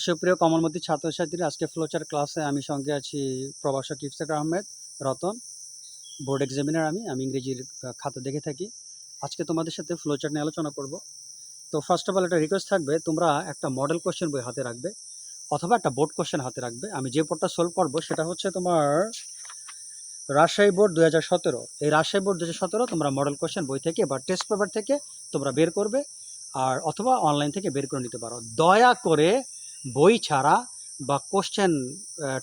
সুপ্রিয় কমলমতি ছাত্রছাত্রীরা, আজকে ফ্লোচার ক্লাসে আমি সঙ্গে আছি প্রভাষক ইফতেক আহমেদ রতন, বোর্ড এক্সামিনার। আমি ইংরেজির খাতা দেখে থাকি। আজকে তোমাদের সাথে ফ্লোচার নিয়ে আলোচনা করব। তো ফার্স্ট অফ অল একটা রিকোয়েস্ট থাকবে, তোমরা একটা মডেল কোশ্চেন বই হাতে রাখবে অথবা একটা বোর্ড কোশ্চেন হাতে রাখবে। আমি যে বোর্ডটা সলভ করবো সেটা হচ্ছে তোমার রাজশাহী বোর্ড 2017। এই রাজশাহী বোর্ড 2017 তোমরা মডেল কোশ্চেন বই থেকে বা টেস্ট পেপার থেকে তোমরা বের করবে, আর অথবা অনলাইন থেকে বের করে নিতে পারো। দয়া করে বই ছাড়া বা কোশ্চেন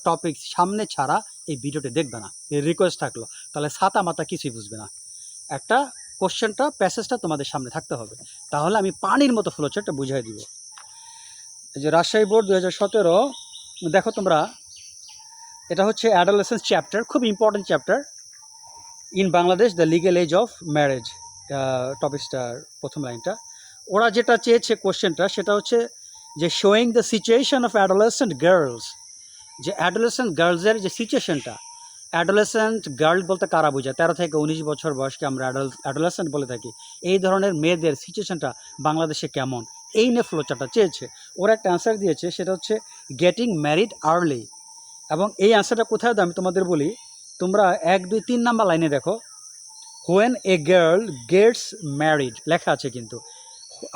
টপিক সামনে ছাড়া এই ভিডিওটি দেখবে না, এই রিকোয়েস্ট থাকলো। তাহলে ছাতা মাথা কিছুই বুঝবে না। একটা কোশ্চেনটা প্যাসেজটা তোমাদের সামনে থাকতে হবে, তাহলে আমি পানির মতো ফ্লোচারটা বুঝিয়ে দিব। এই যে রাজশাহী বোর্ড 2017, দেখো তোমরা, এটা হচ্ছে অ্যাডোলেসেন্স চ্যাপ্টার, খুব important chapter in Bangladesh, the legal age of marriage. টপিকসটার প্রথম লাইনটা ওরা যেটা চেয়েছে কোশ্চেনটা, সেটা হচ্ছে যে showing the situation of adolescent girls, যে অ্যাডোলেসেন্ট গার্লসের যে সিচুয়েশনটা। অ্যাডোলেসেন্ট গার্ল বলতে কারা বোঝায়? 13 থেকে 19 বছর বয়সকে আমরা অ্যাডোলেসেন্ট বলে থাকি। এই ধরনের মেয়েদের সিচুয়েশনটা বাংলাদেশে কেমন, এই নিয়ে ফ্লোচারটা চেয়েছে। ওরা একটা অ্যান্সার দিয়েছে, সেটা হচ্ছে গেটিং ম্যারিড আর্লি। এবং এই অ্যান্সারটা কোথায় দাও আমি তোমাদের বলি। তোমরা 1, 2, 3 নাম্বার লাইনে দেখো, when a girl gets married লেখা আছে। কিন্তু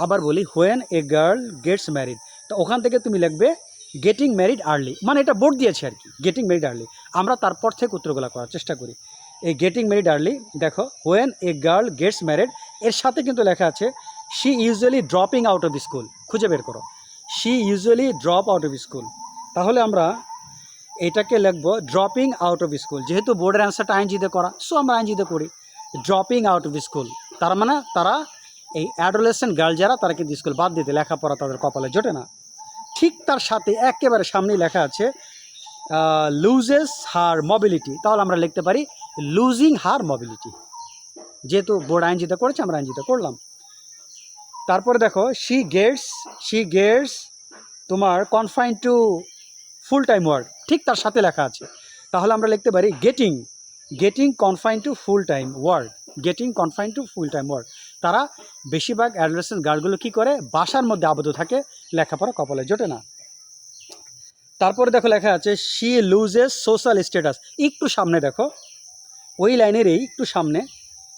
আবার বলি, when a girl gets married, তো ওখান থেকে তুমি লিখবে গেটিং ম্যারিড আর্লি, মানে এটা বোর্ড দিয়েছে আর কি, গেটিং ম্যারিড আর্লি। আমরা তারপর থেকে উত্তরগুলো করার চেষ্টা করি। এই গেটিং ম্যারিড আর্লি, দেখো when a girl gets married, এর সাথে কিন্তু লেখা আছে she usually dropping out of school. খুঁজে বের করো, she usually drop out of school. তাহলে আমরা এটাকে লিখবো ড্রপিং আউট অফ স্কুল। যেহেতু বোর্ডের অ্যান্সারটা আইনজিতে করা, সো আমরা আইনজিতে করি ড্রপিং আউট অফ স্কুল। তার মানে তারা এই অ্যাডোলেসেন্ট গার্ল যারা, তারা কিন্তু স্কুল বাদ দিতে, লেখাপড়া তাদের কপালে জোটে না। ঠিক তার সাথে একেবারে সামনেই লেখা আছে লুজেস হার মোবিলিটি। তাহলে আমরা লিখতে পারি লুজিং হার মোবিলিটি। যেহেতু বোর্ড আইনজিতে করেছে, আমরা আইনজিতে করলাম। তারপরে দেখো শি গেটস তোমার confined two full time work, ঠিক তার সাথে লেখা আছে। তাহলে আমরা লিখতে পারি getting confined two full time work, getting confined two full time work. তারা বেশিরভাগ অ্যাডোলেসেন্ট গার্লগুলো কী করে, বাসার মধ্যে আবদ্ধ থাকে, লেখাপড়া কপালে জোটে না। তারপরে দেখো লেখা আছে শি লুজেস সোশ্যাল স্ট্যাটাস। একটু সামনে দেখো, ওই লাইনের একটু সামনে,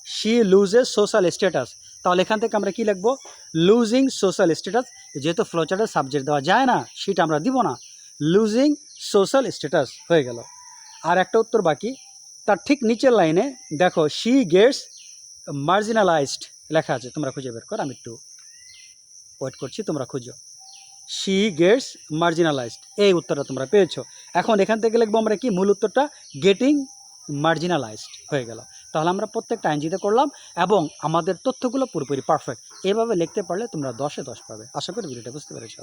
শি লুজেস সোশ্যাল স্ট্যাটাস। তাহলে এখান থেকে আমরা কি লিখবো, লুজিং সোশ্যাল স্ট্যাটাস। যেহেতু ফ্লোচার্টের সাবজেক্ট দেওয়া যায় না, সেটা আমরা দিব না, লুজিং সোশ্যাল স্ট্যাটাস হয়ে গেল। আর একটা উত্তর বাকি, তার ঠিক নিচের লাইনে দেখো শি গেটস মার্জিনালাইজড লেখা আছে। তোমরা খুঁজে বের করো, আমি একটু ওয়েট করছি, তোমরা খুঁজো। শি গেটস মার্জিনালাইজড, এই উত্তরটা তোমরা পেয়েছো। এখন এখান থেকে লিখবো আমরা কি, মূল উত্তরটা গেটিং মার্জিনালাইজড হয়ে গেল। তাহলে আমরা প্রত্যেকটা আইনজিতে করলাম এবং আমাদের তথ্যগুলো পুরোপুরি পারফেক্ট। এভাবে লিখতে পারলে তোমরা 10-এ 10 পাবে। আশা করি ভিডিওটা বুঝতে পেরেছো।